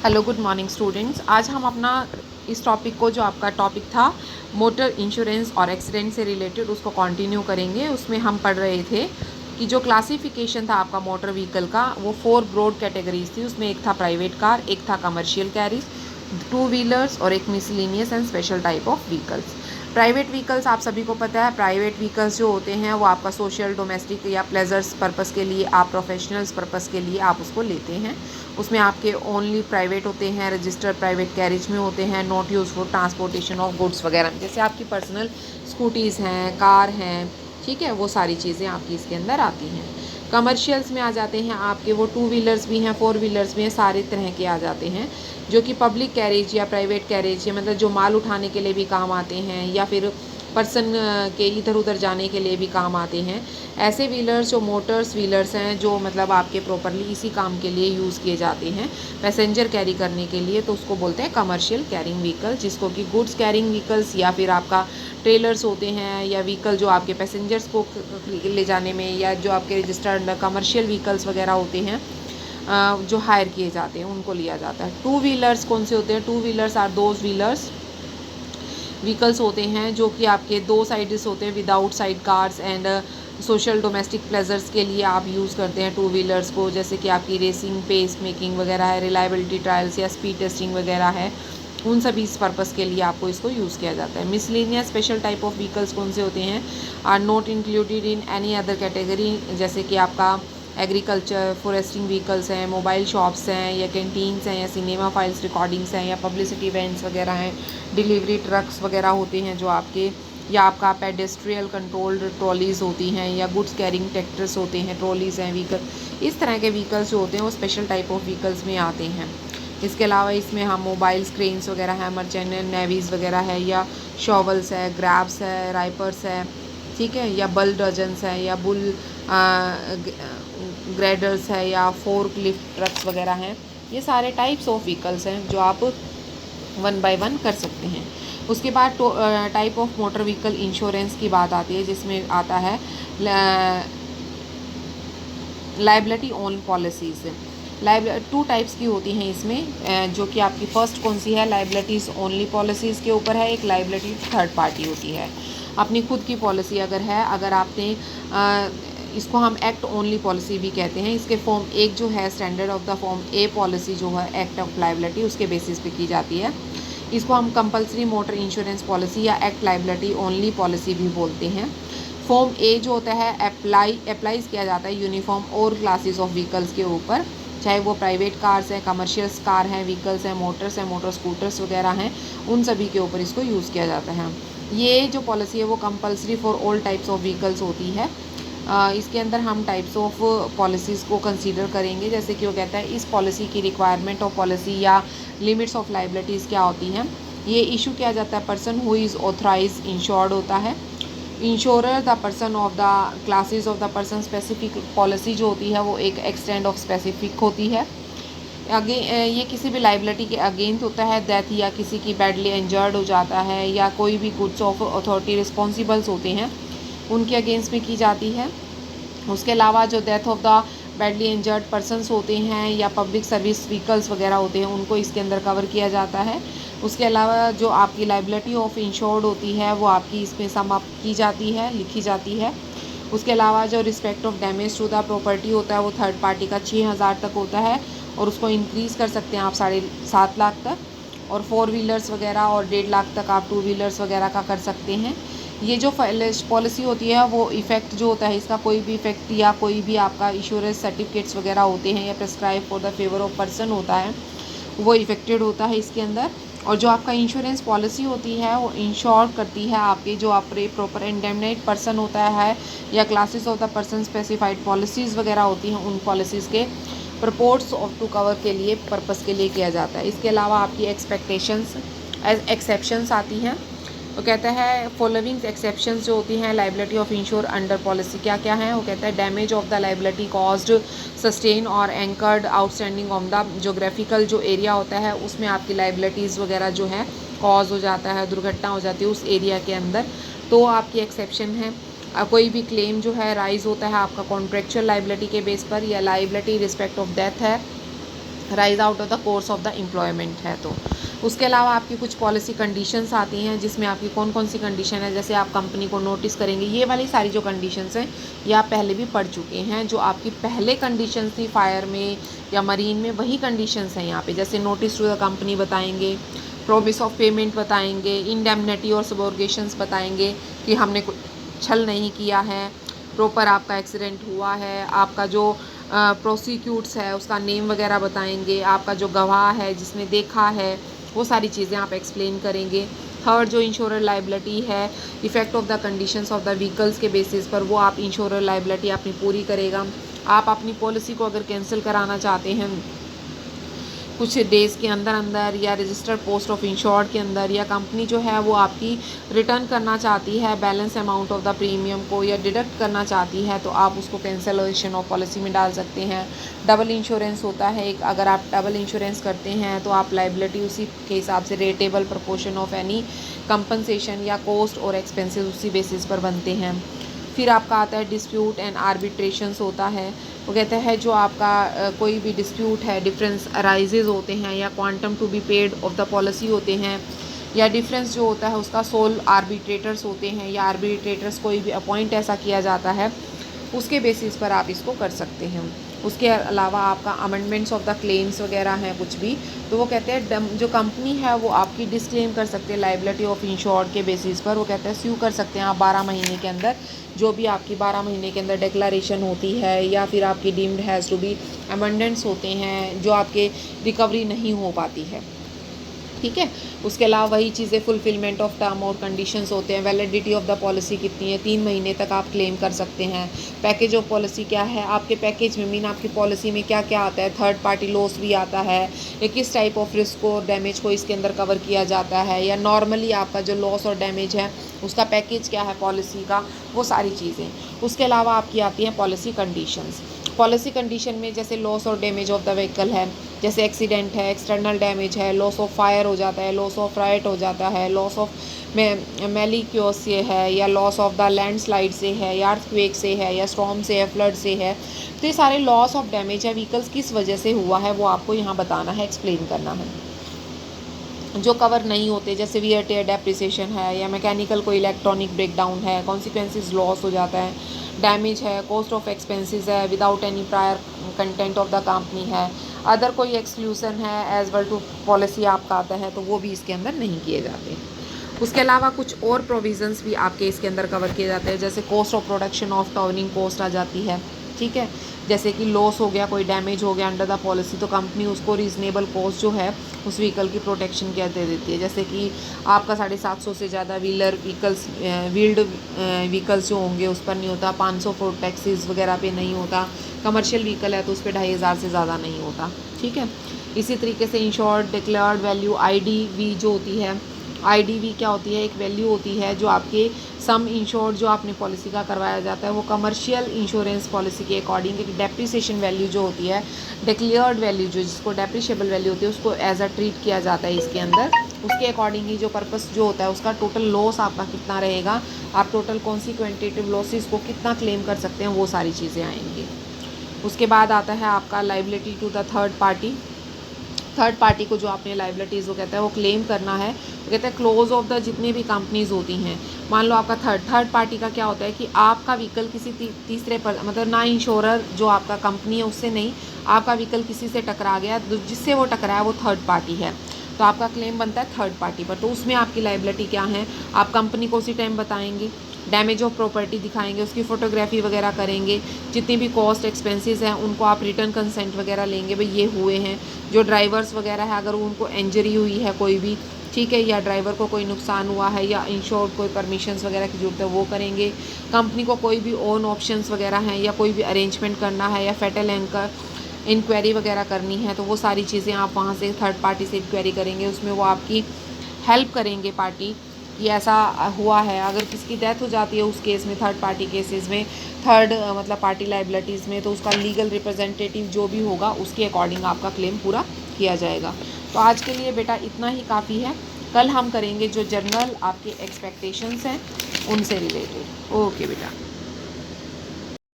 Hello good morning students. आज हम अपना इस टॉपिक को, जो आपका टॉपिक था मोटर इंश्योरेंस और एक्सीडेंट से रिलेटेड, उसको कंटिन्यू करेंगे। उसमें हम पढ़ रहे थे कि जो क्लासिफिकेशन था आपका मोटर व्हीकल का, वो 4 ब्रॉड कैटेगरीज थी। उसमें एक था प्राइवेट कार, एक था कमर्शियल कैरीज, 2 व्हीलर्स और एक miscellaneous and special type of vehicles. Private vehicles आप सभी को पता है, प्राइवेट व्हीकल्स जो होते हैं वो आपका सोशल, डोमेस्टिक या प्लेजर्स पर्पस के लिए, आप प्रोफेशनल्स पर्पस के लिए आप उसको लेते हैं। उसमें आपके ओनली प्राइवेट होते हैं, रजिस्टर्ड प्राइवेट कैरेज में होते हैं, not use for transportation of goods वगैरह, जैसे आपकी पर्सनल स्कूटीज़ हैं, कार हैं, ठीक है, वो सारी चीज़ें आपकी इसके अंदर आती हैं। कमर्शियल्स में आ जाते हैं आपके वो 2 व्हीलर्स भी हैं, 4 व्हीलर्स भी हैं, सारे तरह के आ जाते हैं, जो कि पब्लिक कैरेज या प्राइवेट कैरेज, या मतलब जो माल उठाने के लिए भी काम आते हैं या फिर पर्सन के इधर उधर जाने के लिए भी काम आते हैं। ऐसे व्हीलर्स जो मोटर्स व्हीलर्स हैं, जो मतलब आपके प्रॉपरली इसी काम के लिए यूज़ किए जाते हैं, पैसेंजर कैरी करने के लिए, तो उसको बोलते हैं कमर्शियल कैरिंग व्हीकल, जिसको कि गुड्स कैरिंग व्हीकल्स या फिर आपका ट्रेलर्स होते हैं, या व्हीकल जो आपके पैसेंजर्स को ले जाने में, या जो आपके रजिस्टर्ड कमर्शियल व्हीकल्स वगैरह होते हैं जो हायर किए जाते हैं, उनको लिया जाता है। 2 व्हीलर्स कौन से होते हैं? 2 व्हीलर्स आर दोज व्हीकल्स होते हैं जो कि आपके 2 साइड्स होते हैं, without side cars and social domestic pleasures के लिए आप यूज़ करते हैं 2 व्हीलर्स को, जैसे कि आपकी रेसिंग, पेस मेकिंग वगैरह है, रिलायबिलिटी ट्रायल्स या स्पीड टेस्टिंग वगैरह है, उन सभी इस पर्पज़ के लिए आपको इसको यूज़ किया जाता है। Miscellaneous special type of vehicles कौन से होते हैं? Are not included in any other category, जैसे कि आपका एग्रीकल्चर, फॉरेस्टिंग व्हीकल्स हैं, मोबाइल शॉप्स हैं, या कैंटीन्स हैं, या सिनेमा फाइल्स रिकॉर्डिंग्स हैं, या पब्लिसिटी इवेंट्स वगैरह हैं, डिलीवरी ट्रक्स वगैरह होते हैं जो आपके, या आपका पेडेस्ट्रियल कंट्रोल्ड ट्रॉलीज़ होती हैं, या गुड्स कैरिंग ट्रैक्टर्स होते हैं, ट्रॉलीज़ हैं, व्हीकल, इस तरह के व्हीकल्स जो होते हैं वो स्पेशल टाइप ऑफ व्हीकल्स में आते हैं। इसके अलावा इसमें हम मोबाइल्स, क्रेन्स वगैरह हैं, मर्चेंट नेवीज़ वगैरह है, या शॉवल्स है, ग्रैब्स है, राइपर्स है, ठीक है, या बुलडोजर्स है, या बुल ग्रेडर्स है, या फोर्क लिफ्ट ट्रक्स वगैरह हैं। ये सारे टाइप्स ऑफ व्हीकल्स हैं जो आप 1 बाय 1 कर सकते हैं। उसके बाद type of motor vehicle insurance की बात आती है, जिसमें आता है लाइबिलिटी ओन पॉलिसीज़। 2 टाइप्स की होती हैं इसमें, जो कि आपकी फ़र्स्ट कौन सी है? लाइबिलिटीज़ ओनली पॉलिसीज़ के ऊपर है। एक लाइबिलिटी थर्ड पार्टी होती है, अपनी खुद की पॉलिसी अगर है, अगर आपने इसको हम एक्ट ओनली पॉलिसी भी कहते हैं। इसके फॉर्म 1 जो है, standard of the form A policy जो है एक्ट ऑफ लाइबिलिटी, उसके बेसिस पे की जाती है। इसको हम कंपलसरी मोटर इंश्योरेंस पॉलिसी या एक्ट लाइबिलिटी ओनली पॉलिसी भी बोलते हैं। फॉर्म ए जो होता है अप्लाइज किया जाता है यूनिफॉर्म और क्लासेस ऑफ व्हीकल्स के ऊपर, चाहे वो प्राइवेट कार्स हैं, कमर्शियल कार हैं, व्हीकल्स हैं, मोटर्स हैं, मोटर स्कूटर्स वगैरह हैं, उन सभी के ऊपर इसको यूज़ किया जाता है। ये जो पॉलिसी है वो compulsory for all types of vehicles होती है। इसके अंदर हम टाइप्स ऑफ पॉलिसीज़ को कंसीडर करेंगे, जैसे कि वो कहता है इस पॉलिसी की रिक्वायरमेंट ऑफ पॉलिसी या लिमिट्स ऑफ लाइबिलिटीज़ क्या होती हैं। ये इशू किया जाता है person who is authorise insured होता है। Insurer the person of the classes of the person. Specific policy जो होती है वो एक एक्सटेंड ऑफ स्पेसिफिक होती है। ये किसी भी लाइबिलिटी के अगेंस्ट होता है, डेथ या किसी की बैडली इंजर्ड हो जाता है, या कोई भी गुड्स ऑफ अथॉरिटी रिस्पॉन्सिबल्स होते हैं उनके अगेंस्ट में की जाती है। उसके अलावा जो death of the badly injured persons होते हैं, या पब्लिक सर्विस व्हीकल्स वगैरह होते हैं, उनको इसके अंदर कवर किया जाता है। उसके अलावा जो आपकी लाइबिलिटी ऑफ इंश्योर्ड होती है वो आपकी इसमें समाप्त की जाती है, लिखी जाती है। उसके अलावा जो respect of damage to the property होता है वो थर्ड पार्टी का 6,000 तक होता है, और उसको इंक्रीज़ कर सकते हैं आप 7.5 लाख तक, और 4 व्हीलर्स वगैरह और 1.5 लाख तक आप 2 व्हीलर्स वगैरह का कर सकते हैं। ये जो पॉलिसी होती है वो इफ़ेक्ट जो होता है इसका, कोई भी इफ़ेक्ट या कोई भी आपका इंश्योरेंस सर्टिफिकेट्स वगैरह होते हैं, या prescribe for the favour of person होता है, वो इफ़ेक्टेड होता है इसके अंदर। और जो आपका इंश्योरेंस पॉलिसी होती है वो इंश्योर करती है आपके जो आपके प्रॉपर इंडेमनाइट पर्सन होता है, या classes of the person specified policies वगैरह होती हैं, उन पॉलिसीज़ के प्रपोर्ट्स ऑफ टू कवर के लिए पर्पस के लिए किया जाता है। इसके अलावा आपकी एक्सेप्शंस आती हैं। वो कहता है फॉलोइंग एक्सेप्शंस जो होती हैं liability of insure under policy क्या क्या है। वो कहता है damage of the liability caused, sustain और incurred outstanding on the geographical जो एरिया होता है उसमें आपकी लाइबिलिटीज़ वगैरह जो है कॉज हो जाता है, दुर्घटना हो जाती है उस एरिया के अंदर, तो आपकी एक्सेप्शन है। कोई भी क्लेम जो है राइज होता है आपका कॉन्ट्रेक्चुअल लाइबिलिटी के बेस पर, या लाइबिलिटी रिस्पेक्ट ऑफ डेथ है, rise out of the course of the employment है। तो उसके अलावा आपकी कुछ पॉलिसी कंडीशंस आती हैं, जिसमें आपकी कौन कौन सी कंडीशन है, जैसे आप कंपनी को नोटिस करेंगे, ये वाली सारी जो कंडीशंस हैं ये आप पहले भी पढ़ चुके हैं। जो आपकी पहले कंडीशंस थी फायर में या मरीन में, वही कंडीशंस हैं यहाँ पे। जैसे नोटिस टू द कंपनी बताएंगे, प्रॉमिस ऑफ पेमेंट बताएंगे, इंडेमनिटी और सबोर्गेशंस बताएंगे कि हमने कुछ छल नहीं किया है, प्रॉपर आपका एक्सीडेंट हुआ है, आपका जो प्रोसिक्यूट्स है उसका नेम वगैरह बताएंगे, आपका जो गवाह है जिसने देखा है वो सारी चीज़ें आप एक्सप्लेन करेंगे। थर्ड, जो इंश्योरर लाइबिलिटी है, effect of the conditions of the vehicles के बेसिस पर वो आप इंश्योरर लाइबिलिटी अपनी पूरी करेगा। आप अपनी पॉलिसी को अगर कैंसिल कराना चाहते हैं कुछ डेज़ के अंदर अंदर, या रजिस्टर्ड पोस्ट ऑफ इंश्योर्ड के अंदर, या कंपनी जो है वो आपकी रिटर्न करना चाहती है balance amount of the premium को, या डिडक्ट करना चाहती है, तो आप उसको कैंसिलेशन ऑफ पॉलिसी में डाल सकते हैं। डबल इंश्योरेंस होता है एक, अगर आप डबल इंश्योरेंस करते हैं तो आप लाइबिलिटी उसी के हिसाब से रेटेबल प्रोपोर्शन ऑफ एनी कंपनसेशन या कॉस्ट और एक्सपेंसेस उसी बेसिस पर बनते हैं। फिर आपका आता है डिस्प्यूट एंड आर्बिट्रेशंस होता है। वो कहता है जो आपका कोई भी डिस्प्यूट है, डिफरेंस अराइजेज होते हैं, या quantum to be paid of the policy होते हैं, या डिफरेंस जो होता है उसका सोल आर्बिट्रेटर्स होते हैं, या आर्बिट्रेटर्स कोई भी अपॉइंट ऐसा किया जाता है, उसके बेसिस पर आप इसको कर सकते हैं। उसके अलावा आपका अमेंडमेंट्स ऑफ द क्लेम्स वगैरह हैं कुछ भी, तो वो कहते हैं जो कंपनी है वो आपकी डिस्क्लेम कर सकते हैं लाइबिलिटी ऑफ इंश्योर्ड के बेसिस पर। वो कहते हैं स्यू कर सकते हैं आप 12 महीने के अंदर, जो भी आपकी 12 महीने के अंदर डिक्लेरेशन होती है, या फिर आपकी डीम्ड हैज़ टू बी अमेंडेंट्स होते हैं जो आपके रिकवरी नहीं हो पाती है, ठीक है। उसके अलावा वही चीज़ें फुलफिलमेंट ऑफ टर्म और कंडीशंस होते हैं। वैलिडिटी ऑफ द पॉलिसी कितनी है, 3 महीने तक आप क्लेम कर सकते हैं। पैकेज ऑफ पॉलिसी क्या है, आपके पैकेज में मीन आपकी पॉलिसी में क्या क्या आता है, थर्ड पार्टी लॉस भी आता है, या किस टाइप ऑफ रिस्क और डैमेज को इसके अंदर कवर किया जाता है, या नॉर्मली आपका जो लॉस और डैमेज है उसका पैकेज क्या है पॉलिसी का, वो सारी चीज़ें। उसके अलावा आपकी आती हैं पॉलिसी कंडीशंस। पॉलिसी कंडीशन में जैसे लॉस और डैमेज ऑफ द व्हीकल है, जैसे एक्सीडेंट है, एक्सटर्नल डैमेज है, लॉस ऑफ फायर हो जाता है, लॉस ऑफ राइट हो जाता है, लॉस ऑफ मेलिक्योस से है, या लॉस ऑफ द लैंडस्लाइड से है, या अर्थक्वेक से है, या स्टॉर्म से है, फ्लड से है। तो ये सारे लॉस ऑफ डैमेज है व्हीकल्स किस वजह से हुआ है वो आपको यहाँ बताना है, एक्सप्लेन करना है। जो कवर नहीं होते जैसे वियर टेयर डेप्रिसिएशन है, या मैकेनिकल कोई इलेक्ट्रॉनिक ब्रेकडाउन है, कॉन्सिक्वेंसेस लॉस हो जाता है, डैमेज है, कॉस्ट ऑफ एक्सपेंसेस है without any prior content of the company है, अदर कोई एक्सक्लूसन है एज वेल टू पॉलिसी आपका आता है, तो वो भी इसके अंदर नहीं किए जाते। उसके अलावा कुछ और प्रोविज़न्स भी आपके इसके अंदर कवर किए जाते हैं, जैसे cost of production of turning cost आ जाती है, ठीक है। जैसे कि लॉस हो गया, कोई डैमेज हो गया अंडर द पॉलिसी, तो कंपनी उसको रीजनेबल कॉस्ट जो है उस व्हीकल की प्रोटेक्शन क्या दे देती है। जैसे कि आपका 750 से ज़्यादा व्हील्ड व्हीकल्स जो होंगे उस पर नहीं होता, 500 फुट टैक्सीज वगैरह पे नहीं होता, कमर्शियल व्हीकल है तो उस पर 2500 से ज़्यादा नहीं होता, ठीक है। इसी तरीके से इंश्योर्ड डिक्लेयर्ड वैल्यू IDV जो होती है, IDV क्या होती है, एक वैल्यू होती है जो आपके सम इंश्योर्ड जो आपने पॉलिसी का करवाया जाता है वो कमर्शियल इंश्योरेंस पॉलिसी के अकॉर्डिंग एक डेप्रिसिएशन वैल्यू जो होती है, डिक्लेयर्ड वैल्यू जो जिसको डेप्रिशिएबल वैल्यू होती है उसको एज अ ट्रीट किया जाता है इसके अंदर। उसके अकॉर्डिंग ही जो पर्पस जो होता है उसका टोटल लॉस आपका कितना रहेगा, आप टोटल कौन सी क्वान्टिटेटिव लॉसेस को कितना क्लेम कर सकते हैं, वो सारी चीज़ें आएंगी। उसके बाद आता है आपका liability to the third party. Third party को जो आपने लाइबिलिटीज़ वो कहता है वो क्लेम करना है, वो कहता है क्लोज ऑफ द जितनी भी कंपनीज होती हैं। मान लो आपका थर्ड पार्टी का क्या होता है कि आपका व्हीकल किसी तीसरे पर मतलब ना इंश्योरर जो आपका कंपनी है उससे नहीं, आपका व्हीकल किसी से टकरा गया, जिससे वो टकराया वो थर्ड पार्टी है, तो आपका क्लेम बनता है थर्ड पार्टी पर। तो उसमें आपकी लाइबिलिटी क्या है, आप कंपनी को उसी टाइम बताएंगे, डैमेज ऑफ प्रॉपर्टी दिखाएंगे, उसकी फ़ोटोग्राफी वगैरह करेंगे, जितनी भी कॉस्ट एक्सपेंसेस हैं उनको आप रिटर्न कंसेंट वगैरह लेंगे, भाई ये हुए हैं। जो ड्राइवर्स वगैरह है अगर उनको इंजरी हुई है कोई भी, ठीक है, या ड्राइवर को कोई नुकसान हुआ है या इंश्योर्ड कोई परमिशंस वगैरह की जरूरत है वो करेंगे। कंपनी को कोई भी ओन ऑप्शंस वगैरह हैं या कोई भी अरेंजमेंट करना है या फेटल एंकर इंक्वायरी वगैरह करनी है तो वो सारी चीज़ें आप वहाँ से थर्ड पार्टी से इंक्वायरी करेंगे, उसमें वो आपकी हेल्प करेंगे पार्टी कि ऐसा हुआ है। अगर किसी की डेथ हो जाती है उस केस में, थर्ड पार्टी केसेस में, थर्ड मतलब पार्टी लाइबिलिटीज़ में, तो उसका लीगल रिप्रेजेंटेटिव जो भी होगा उसके अकॉर्डिंग आपका क्लेम पूरा किया जाएगा। तो आज के लिए बेटा इतना ही काफ़ी है, कल हम करेंगे जो जनरल आपके एक्सपेक्टेशंस हैं उनसे रिलेटेड। ओके बेटा।